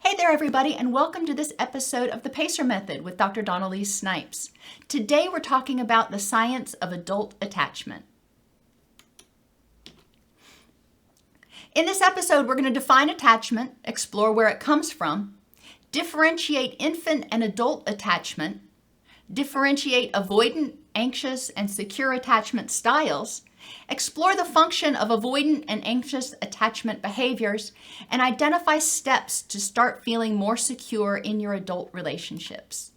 Hey there, everybody, and welcome to this episode of the PACER Method with Dr. Elise Snipes. Today, we're talking about the science of adult attachment. In this episode, we're going to define attachment, explore where it comes from, differentiate infant and adult attachment, differentiate avoidant, anxious, and secure attachment styles, explore the function of avoidant and anxious attachment behaviors, and identify steps to start feeling more secure in your adult relationships.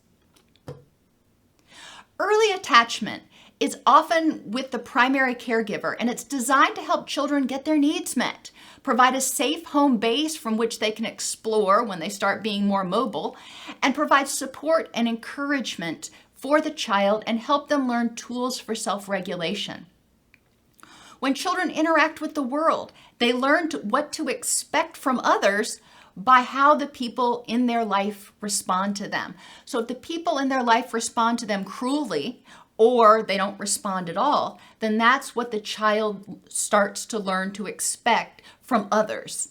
Early attachment is often with the primary caregiver, and it's designed to help children get their needs met, provide a safe home base from which they can explore when they start being more mobile, and provide support and encouragement for the child and help them learn tools for self-regulation. When children interact with the world, they learn what to expect from others by how the people in their life respond to them. So if the people in their life respond to them cruelly or they don't respond at all, then that's what the child starts to learn to expect from others.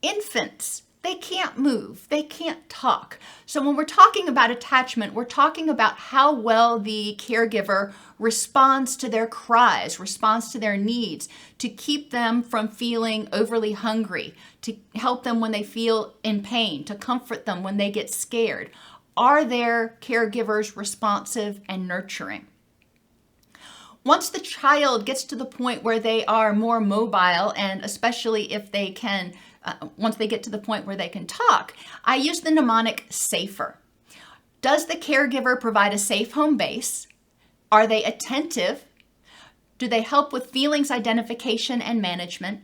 Infants, they can't move, they can't talk. So when we're talking about attachment, we're talking about how well the caregiver responds to their cries, responds to their needs, to keep them from feeling overly hungry, to help them when they feel in pain, to comfort them when they get scared. Are their caregivers responsive and nurturing? Once the child gets to the point where they are more mobile, and especially if they can once they get to the point where they can talk, I use the mnemonic SAFER. Does the caregiver provide a safe home base? Are they attentive? Do they help with feelings identification and management?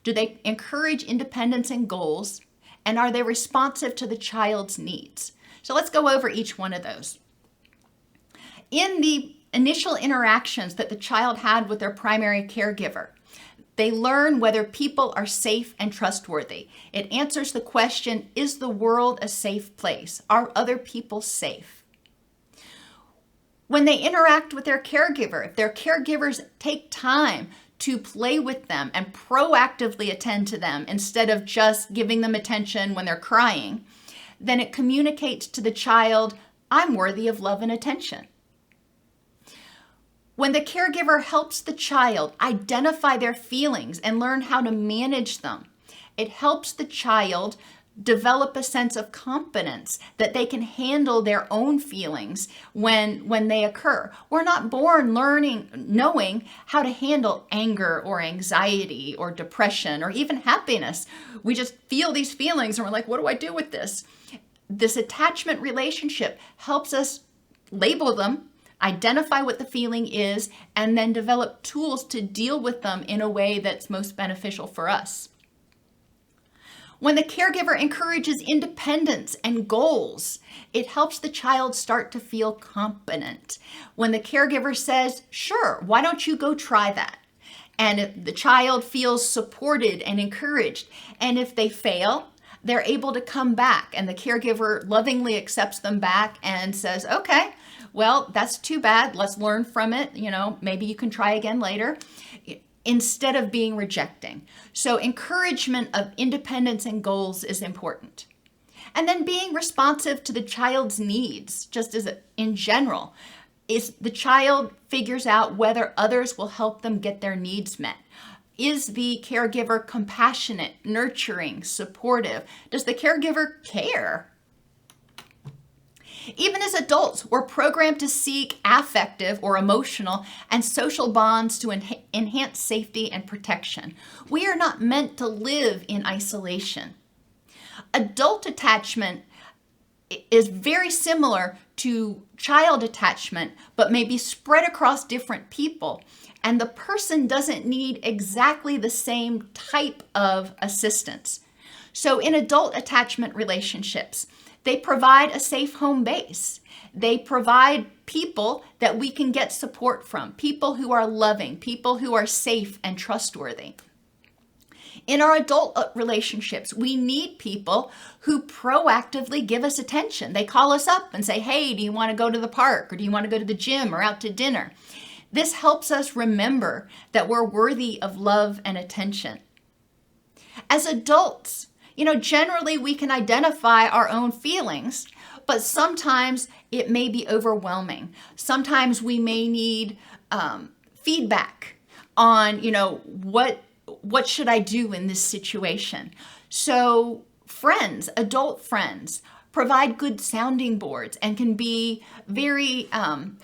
Do they encourage independence and goals? And are they responsive to the child's needs? So let's go over each one of those. In the initial interactions that the child had with their primary caregiver, they learn whether people are safe and trustworthy. It answers the question, is the world a safe place? Are other people safe? When they interact with their caregiver, if their caregivers take time to play with them and proactively attend to them instead of just giving them attention when they're crying, then it communicates to the child, I'm worthy of love and attention. When the caregiver helps the child identify their feelings and learn how to manage them, it helps the child develop a sense of confidence that they can handle their own feelings when they occur. We're not born knowing how to handle anger or anxiety or depression or even happiness. We just feel these feelings and we're like, what do I do with this? This attachment relationship helps us label them, identify what the feeling is, and then develop tools to deal with them in a way that's most beneficial for us. When the caregiver encourages independence and goals, it helps the child start to feel confident. When the caregiver says, sure, why don't you go try that? And if the child feels supported and encouraged, and if they fail, they're able to come back, and the caregiver lovingly accepts them back and says, okay, well, that's too bad. Let's learn from it. Maybe you can try again later, instead of being rejecting. So encouragement of independence and goals is important. And then being responsive to the child's needs, just as in general, is the child figures out whether others will help them get their needs met. Is the caregiver compassionate, nurturing, supportive? Does the caregiver care? Even as adults, we're programmed to seek affective or emotional and social bonds to enhance safety and protection. We are not meant to live in isolation. Adult attachment is very similar to child attachment, but may be spread across different people. And the person doesn't need exactly the same type of assistance. So in adult attachment relationships, they provide a safe home base. They provide people that we can get support from, people who are loving, people who are safe and trustworthy. In our adult relationships, we need people who proactively give us attention. They call us up and say, hey, do you want to go to the park? Or do you want to go to the gym or out to dinner? This helps us remember that we're worthy of love and attention. As adults, generally we can identify our own feelings, but sometimes it may be overwhelming. Sometimes we may need feedback on, what should I do in this situation? So friends, adult friends, provide good sounding boards and can be very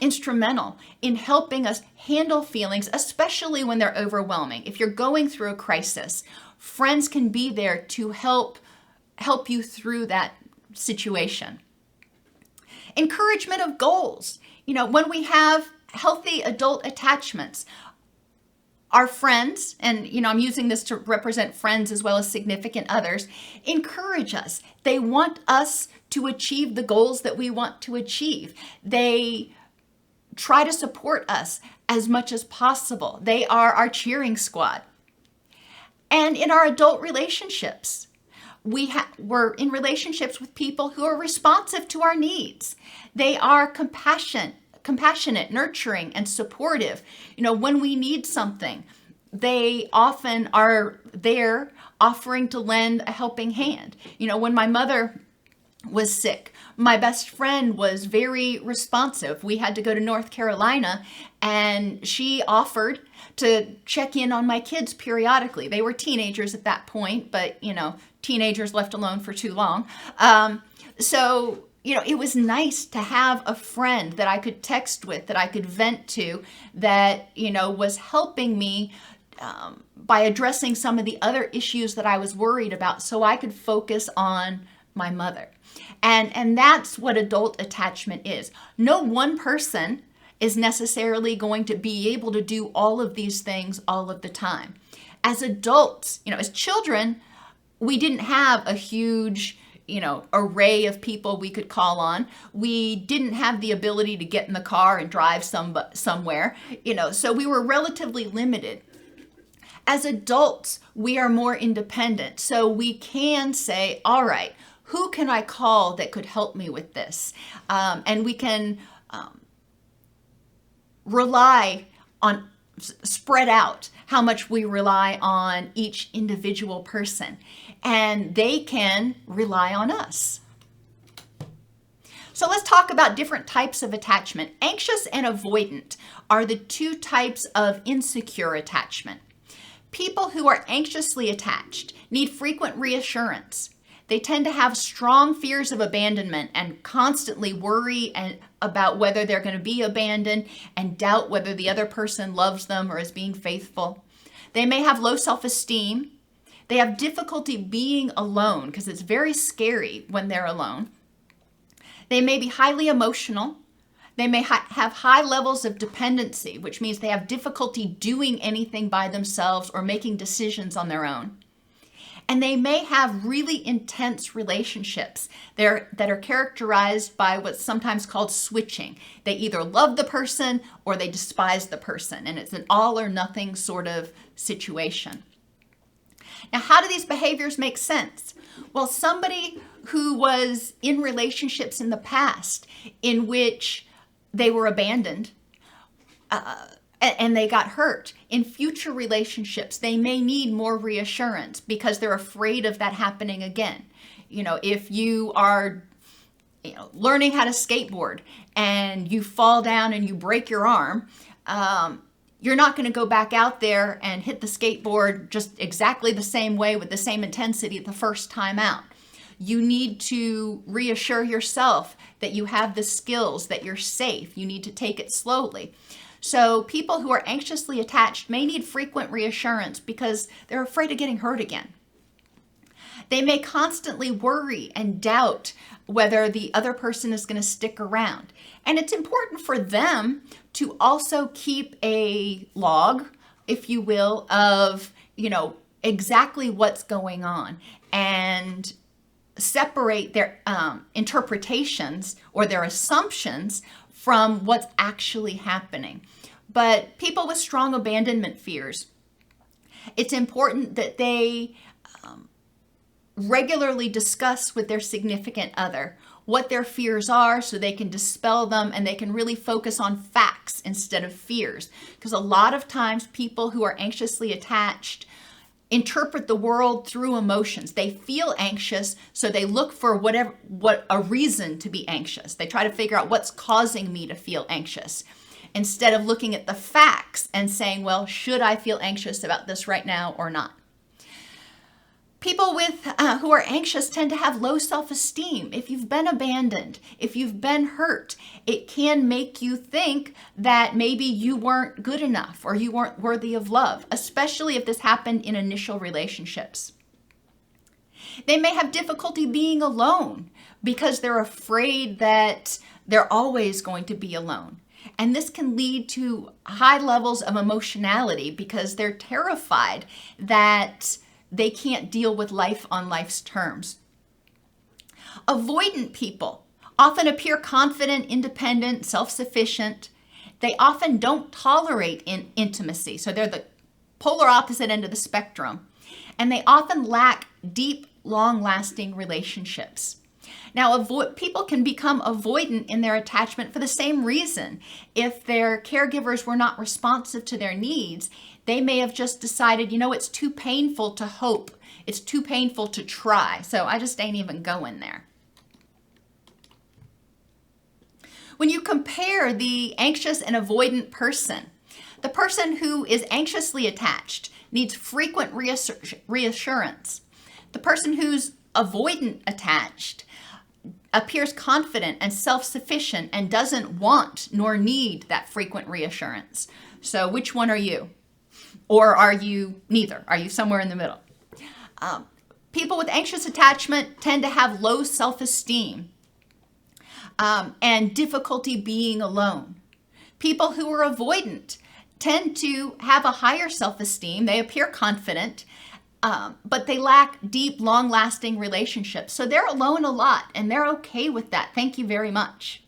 instrumental in helping us handle feelings, especially when they're overwhelming. If you're going through a crisis, friends can be there to help you through that situation. Encouragement of goals. When we have healthy adult attachments, our friends, and I'm using this to represent friends as well as significant others, encourage us. They want us to achieve the goals that we want to achieve. They try to support us as much as possible. They are our cheering squad. And in our adult relationships, we're in relationships with people who are responsive to our needs. They are compassionate, nurturing, and supportive. When we need something, they often are there offering to lend a helping hand. When my mother was sick, my best friend was very responsive. We had to go to North Carolina, and she offered to check in on my kids periodically. They were teenagers at that point, but teenagers left alone for too long. So it was nice to have a friend that I could text with, that I could vent to, that, was helping me by addressing some of the other issues that I was worried about, so I could focus on my mother. And that's what adult attachment is. No one person is necessarily going to be able to do all of these things all of the time. As adults, as children, we didn't have a huge array of people we could call on. We didn't have the ability to get in the car and drive somewhere, so we were relatively limited. As adults, we are more independent, so we can say, all right, who can I call that could help me with this? And we can spread out how much we rely on each individual person, and they can rely on us. So let's talk about different types of attachment. Anxious and avoidant are the two types of insecure attachment. People who are anxiously attached need frequent reassurance. They tend to have strong fears of abandonment and constantly worry about whether they're going to be abandoned and doubt whether the other person loves them or is being faithful. They may have low self-esteem. They have difficulty being alone because it's very scary when they're alone. They may be highly emotional. They may have high levels of dependency, which means they have difficulty doing anything by themselves or making decisions on their own. And they may have really intense relationships that are characterized by what's sometimes called switching. They either love the person or they despise the person, and it's an all or nothing sort of situation. Now, how do these behaviors make sense? Well, somebody who was in relationships in the past in which they were abandoned, and they got hurt. In future relationships, they may need more reassurance because they're afraid of that happening again. If you are learning how to skateboard and you fall down and you break your arm, you're not going to go back out there and hit the skateboard just exactly the same way with the same intensity the first time out. You need to reassure yourself that you have the skills, that you're safe. You need to take it slowly. So people who are anxiously attached may need frequent reassurance because they're afraid of getting hurt again. They may constantly worry and doubt whether the other person is going to stick around. And it's important for them to also keep a log, if you will, of, exactly what's going on and separate their interpretations or their assumptions from what's actually happening. But people with strong abandonment fears, it's important that they regularly discuss with their significant other what their fears are so they can dispel them and they can really focus on facts instead of fears. Because a lot of times people who are anxiously attached interpret the world through emotions. They feel anxious, so they look for what a reason to be anxious. They try to figure out what's causing me to feel anxious, instead of looking at the facts and saying, well, should I feel anxious about this right now or not? People who are anxious tend to have low self-esteem. If you've been abandoned, if you've been hurt, it can make you think that maybe you weren't good enough or you weren't worthy of love, especially if this happened in initial relationships. They may have difficulty being alone because they're afraid that they're always going to be alone. And this can lead to high levels of emotionality because they're terrified that they can't deal with life on life's terms. Avoidant people often appear confident, independent, self-sufficient. They often don't tolerate intimacy. So they're the polar opposite end of the spectrum. And they often lack deep, long-lasting relationships. Now, people can become avoidant in their attachment for the same reason. If their caregivers were not responsive to their needs, they may have just decided, it's too painful to hope. It's too painful to try. So I just ain't even going there. When you compare the anxious and avoidant person, the person who is anxiously attached needs frequent reassurance. The person who's avoidant attached appears confident and self-sufficient and doesn't want nor need that frequent reassurance. So which one are you? Or are you neither? Are you somewhere in the middle? People with anxious attachment tend to have low self-esteem and difficulty being alone. People who are avoidant tend to have a higher self-esteem. They appear confident, but they lack deep, long-lasting relationships. So they're alone a lot, and they're okay with that. Thank you very much.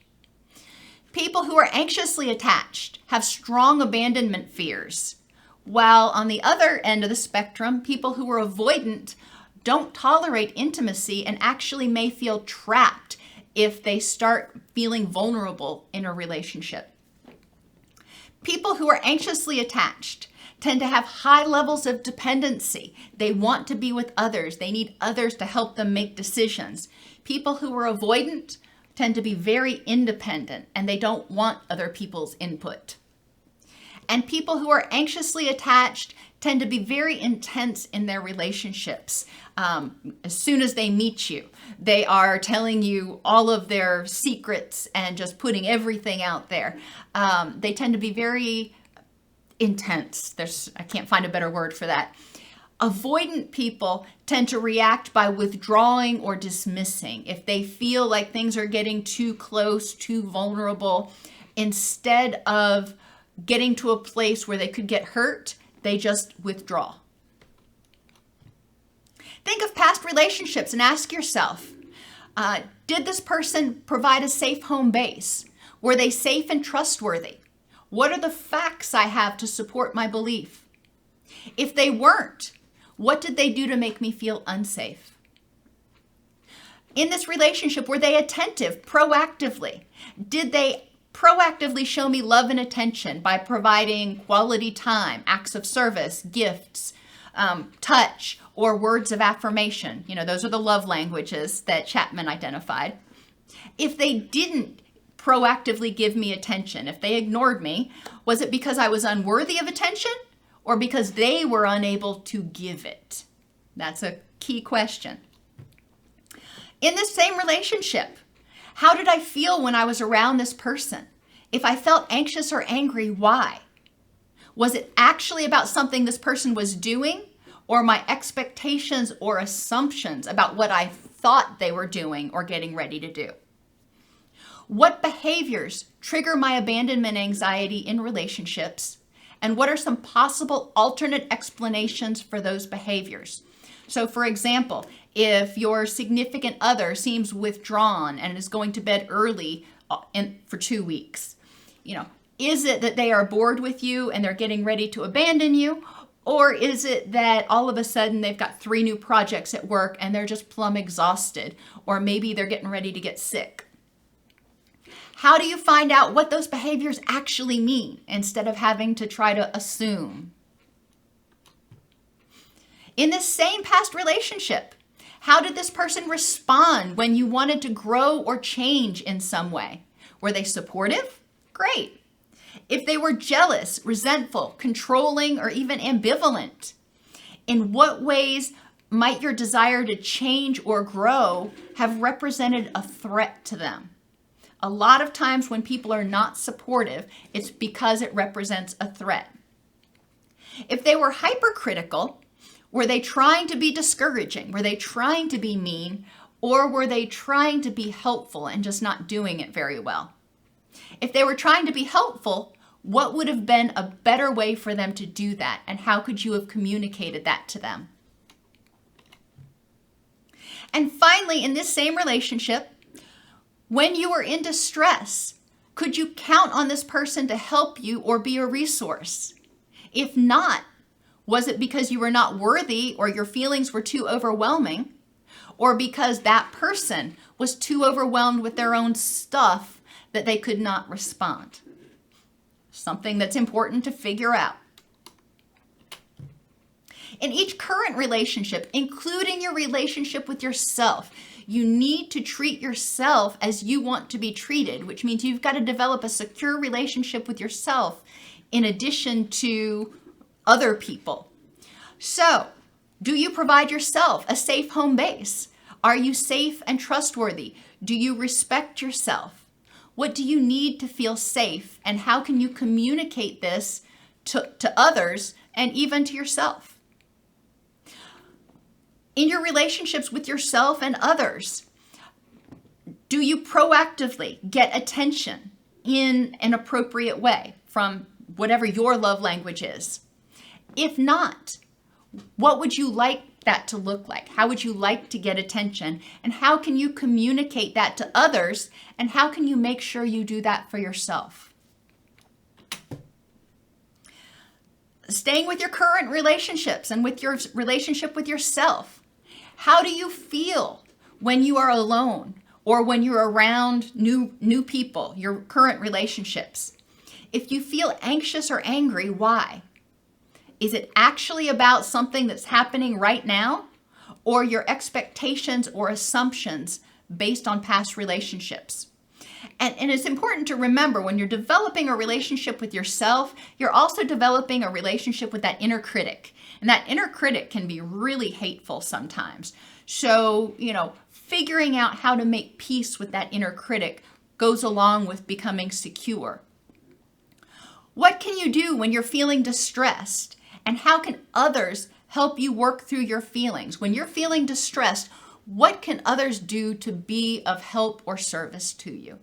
People who are anxiously attached have strong abandonment fears, while on the other end of the spectrum, people who are avoidant don't tolerate intimacy and actually may feel trapped if they start feeling vulnerable in a relationship. People who are anxiously attached tend to have high levels of dependency. They want to be with others. They need others to help them make decisions. People who are avoidant tend to be very independent and they don't want other people's input. And people who are anxiously attached tend to be very intense in their relationships. As soon as they meet you, they are telling you all of their secrets and just putting everything out there. They tend to be very intense. I can't find a better word for that. Avoidant people tend to react by withdrawing or dismissing. If they feel like things are getting too close, too vulnerable, instead of getting to a place where they could get hurt, they just withdraw. Think of past relationships and ask yourself, did this person provide a safe home base? Were they safe and trustworthy? What are the facts I have to support my belief? If they weren't, what did they do to make me feel unsafe? In this relationship, were they attentive proactively? Did they proactively show me love and attention by providing quality time, acts of service, gifts, touch, or words of affirmation? Those are the love languages that Chapman identified. If they didn't proactively give me attention, if they ignored me, was it because I was unworthy of attention or because they were unable to give it? That's a key question. In this same relationship, how did I feel when I was around this person? If I felt anxious or angry, why? Was it actually about something this person was doing, or my expectations or assumptions about what I thought they were doing or getting ready to do? What behaviors trigger my abandonment anxiety in relationships? And what are some possible alternate explanations for those behaviors? So for example, if your significant other seems withdrawn and is going to bed early for 2 weeks, is it that they are bored with you and they're getting ready to abandon you? Or is it that all of a sudden they've got 3 new projects at work and they're just plumb exhausted? Or maybe they're getting ready to get sick. How do you find out what those behaviors actually mean instead of having to try to assume? In this same past relationship, how did this person respond when you wanted to grow or change in some way? Were they supportive? Great. If they were jealous, resentful, controlling, or even ambivalent, in what ways might your desire to change or grow have represented a threat to them? A lot of times when people are not supportive, it's because it represents a threat. If they were hypercritical, were they trying to be discouraging? Were they trying to be mean? Or were they trying to be helpful and just not doing it very well? If they were trying to be helpful, what would have been a better way for them to do that? And how could you have communicated that to them? And finally, in this same relationship, when you were in distress, could you count on this person to help you or be a resource? If not, was it because you were not worthy or your feelings were too overwhelming, or because that person was too overwhelmed with their own stuff that they could not respond? Something that's important to figure out. In each current relationship, including your relationship with yourself, you need to treat yourself as you want to be treated, which means you've got to develop a secure relationship with yourself in addition to other people. So, do you provide yourself a safe home base? Are you safe and trustworthy? Do you respect yourself? What do you need to feel safe? And how can you communicate this to others and even to yourself? In your relationships with yourself and others, do you proactively get attention in an appropriate way from whatever your love language is? If not, what would you like that to look like? How would you like to get attention? And how can you communicate that to others? And how can you make sure you do that for yourself? Staying with your current relationships and with your relationship with yourself, how do you feel when you are alone or when you're around new people, your current relationships? If you feel anxious or angry, why? Is it actually about something that's happening right now, or your expectations or assumptions based on past relationships? And it's important to remember, when you're developing a relationship with yourself, you're also developing a relationship with that inner critic. And that inner critic can be really hateful sometimes. So, figuring out how to make peace with that inner critic goes along with becoming secure. What can you do when you're feeling distressed? And how can others help you work through your feelings? When you're feeling distressed, what can others do to be of help or service to you?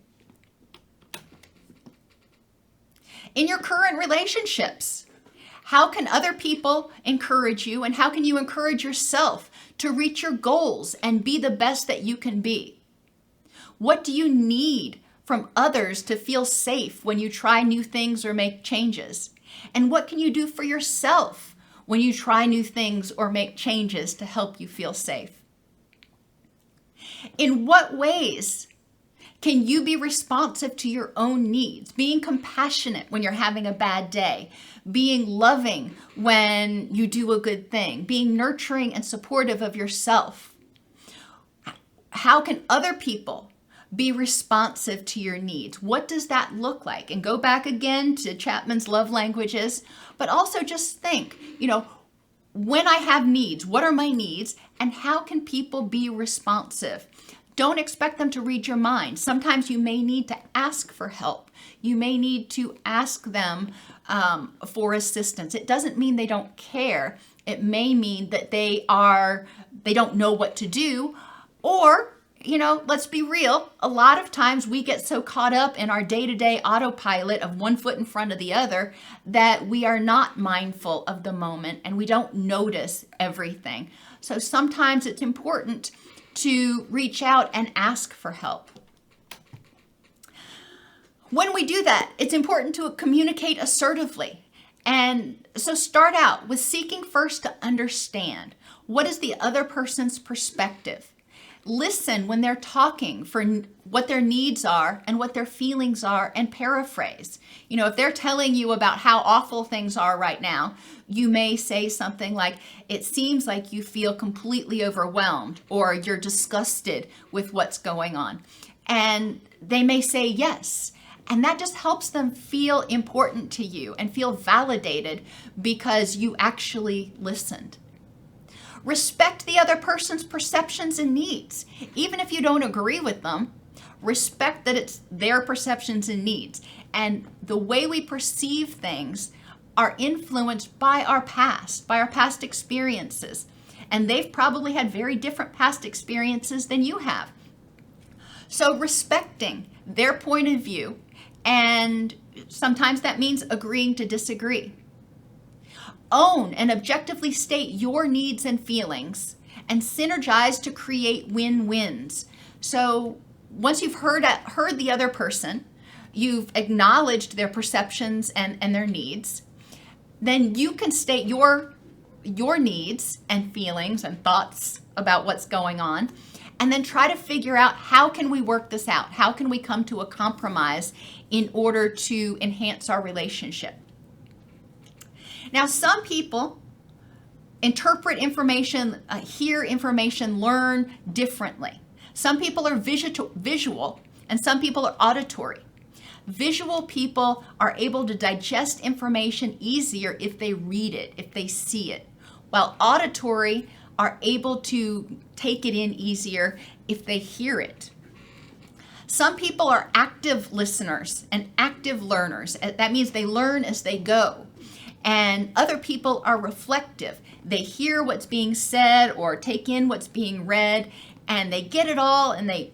In your current relationships, how can other people encourage you, and how can you encourage yourself to reach your goals and be the best that you can be? What do you need from others to feel safe when you try new things or make changes? And what can you do for yourself when you try new things or make changes to help you feel safe? In what ways can you be responsive to your own needs? Being compassionate when you're having a bad day, being loving when you do a good thing, being nurturing and supportive of yourself. How can other people be responsive to your needs? What does that look like? And go back again to Chapman's love languages, but also just think, when I have needs, what are my needs, and how can people be responsive? Don't expect them to read your mind. Sometimes you may need to ask for help. You may need to ask them for assistance. It doesn't mean they don't care. It may mean that they don't know what to do. Or, let's be real. A lot of times we get so caught up in our day-to-day autopilot of one foot in front of the other that we are not mindful of the moment and we don't notice everything. So sometimes it's important to reach out and ask for help. When we do that, it's important to communicate assertively. And so start out with seeking first to understand what is the other person's perspective. Listen when they're talking for what their needs are and what their feelings are, and paraphrase. If they're telling you about how awful things are right now, you may say something like, "It seems like you feel completely overwhelmed," or "You're disgusted with what's going on." And they may say yes. And that just helps them feel important to you and feel validated because you actually listened. Respect the other person's perceptions and needs. Even if you don't agree with them, respect that it's their perceptions and needs. And the way we perceive things are influenced by our past experiences. And they've probably had very different past experiences than you have. So respecting their point of view, and sometimes that means agreeing to disagree. Own and objectively state your needs and feelings, and synergize to create win-wins. So once you've heard the other person, you've acknowledged their perceptions and their needs, then you can state your needs and feelings and thoughts about what's going on, and then try to figure out, how can we work this out? How can we come to a compromise in order to enhance our relationship? Now, some people interpret information, hear information, learn differently. Some people are visual, and some people are auditory. Visual people are able to digest information easier if they read it, if they see it, while auditory are able to take it in easier if they hear it. Some people are active listeners and active learners. That means they learn as they go. And other people are reflective. They hear what's being said or take in what's being read, and they get it all and they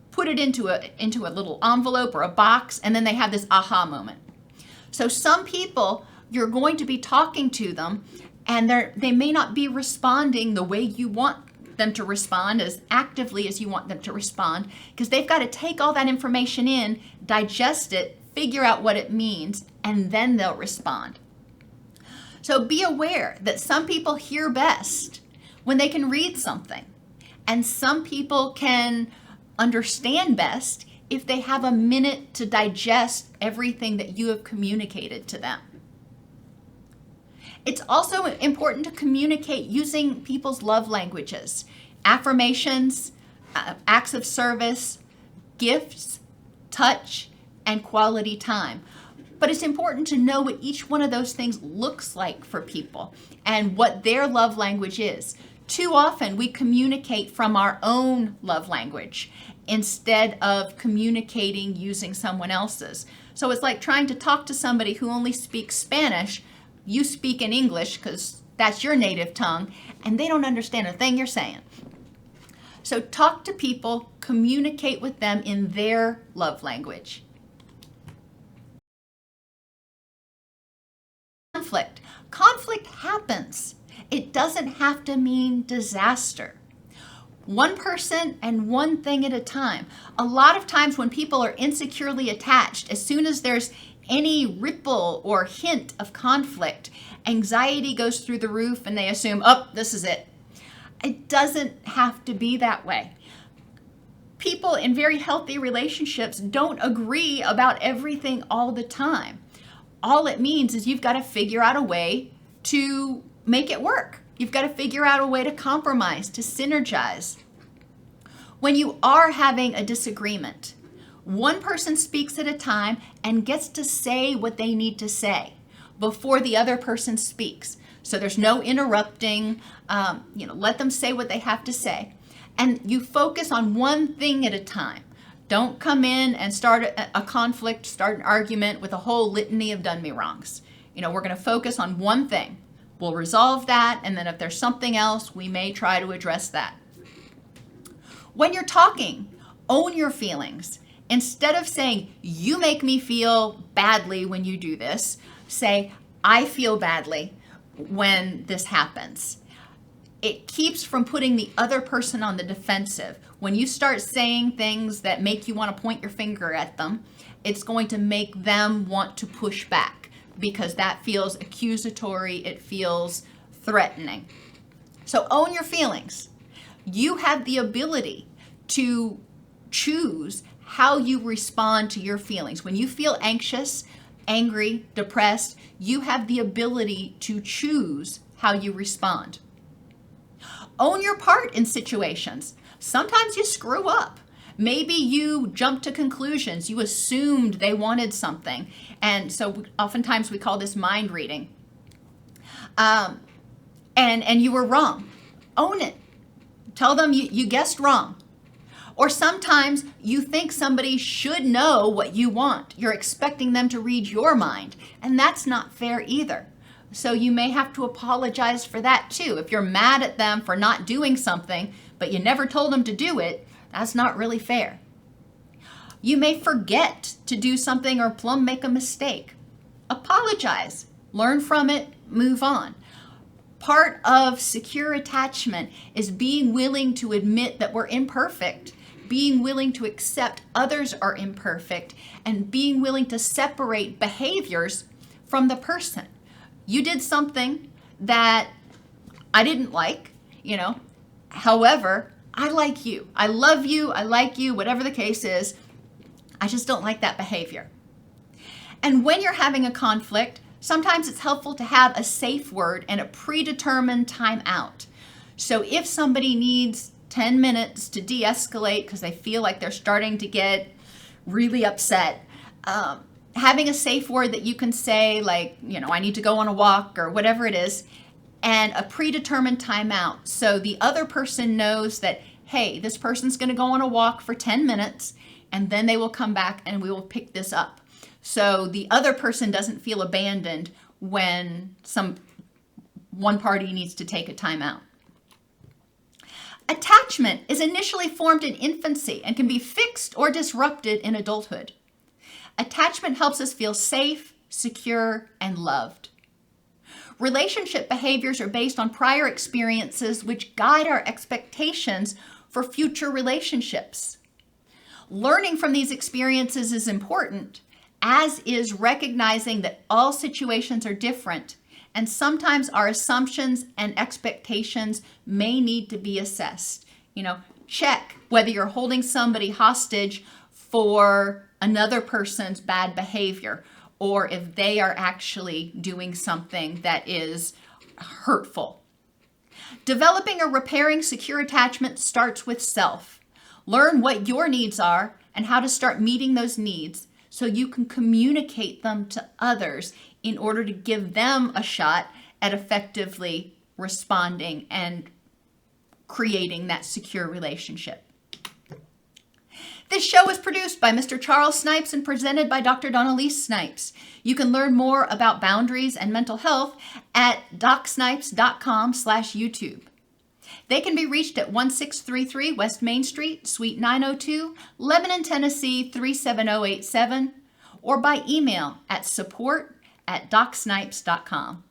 put it into a little envelope or a box, and then they have this aha moment. So some people, you're going to be talking to them, and they may not be responding the way you want them to respond, as actively as you want them to respond, because they've got to take all that information in, digest it, figure out what it means, and then they'll respond. So be aware that some people hear best when they can read something, and some people can understand best if they have a minute to digest everything that you have communicated to them. It's also important to communicate using people's love languages, affirmations, acts of service, gifts, touch, and quality time. But it's important to know what each one of those things looks like for people and what their love language is. Too often we communicate from our own love language instead of communicating using someone else's. So it's like trying to talk to somebody who only speaks Spanish. You speak in English because that's your native tongue, and they don't understand a thing you're saying. So talk to people, communicate with them in their love language. Conflict happens. It doesn't have to mean disaster. One person and one thing at a time. A lot of times when people are insecurely attached, as soon as there's any ripple or hint of conflict, anxiety goes through the roof and they assume, oh, this is it. It doesn't have to be that way. People in very healthy relationships don't agree about everything all the time. All it means is you've got to figure out a way to make it work. You've got to figure out a way to compromise, to synergize. When you are having a disagreement, one person speaks at a time and gets to say what they need to say before the other person speaks. So there's no interrupting. Let them say what they have to say. And you focus on one thing at a time. Don't come in and start a conflict, start an argument with a whole litany of done me wrongs. We're going to focus on one thing. We'll resolve that, and then if there's something else, we may try to address that. When you're talking, own your feelings. Instead of saying, you make me feel badly when you do this, say, I feel badly when this happens. It keeps from putting the other person on the defensive. When you start saying things that make you want to point your finger at them, it's going to make them want to push back because that feels accusatory, it feels threatening. So own your feelings. You have the ability to choose how you respond to your feelings. When you feel anxious, angry, depressed, you have the ability to choose how you respond. Own your part in situations. Sometimes you screw up. Maybe you jump to conclusions. You assumed they wanted something. And so oftentimes we call this mind reading. And you were wrong. Own it. Tell them you guessed wrong. Or sometimes you think somebody should know what you want. You're expecting them to read your mind. And that's not fair either. So you may have to apologize for that too. If you're mad at them for not doing something, but you never told them to do it, that's not really fair. You may forget to do something or plumb make a mistake. Apologize, learn from it, move on. Part of secure attachment is being willing to admit that we're imperfect, being willing to accept others are imperfect, and being willing to separate behaviors from the person. You did something that I didn't like, however, I like you. I love you. I like you, whatever the case is. I just don't like that behavior. And when you're having a conflict, sometimes it's helpful to have a safe word and a predetermined timeout. So if somebody needs 10 minutes to de-escalate because they feel like they're starting to get really upset, having a safe word that you can say, like, I need to go on a walk or whatever it is, and a predetermined timeout. So the other person knows that, hey, this person's going to go on a walk for 10 minutes and then they will come back and we will pick this up. So the other person doesn't feel abandoned when one party needs to take a timeout. Attachment is initially formed in infancy and can be fixed or disrupted in adulthood. Attachment helps us feel safe, secure, and loved. Relationship behaviors are based on prior experiences which guide our expectations for future relationships. Learning from these experiences is important, as is recognizing that all situations are different, and sometimes our assumptions and expectations may need to be assessed. Check whether you're holding somebody hostage for another person's bad behavior, or if they are actually doing something that is hurtful. Developing or repairing secure attachment starts with self. Learn what your needs are and how to start meeting those needs so you can communicate them to others in order to give them a shot at effectively responding and creating that secure relationship. This show is produced by Mr. Charles Snipes and presented by Dr. Elise Snipes. You can learn more about boundaries and mental health at docsnipes.com/YouTube. They can be reached at 1633 West Main Street, Suite 902, Lebanon, Tennessee 37087, or by email at support@docsnipes.com.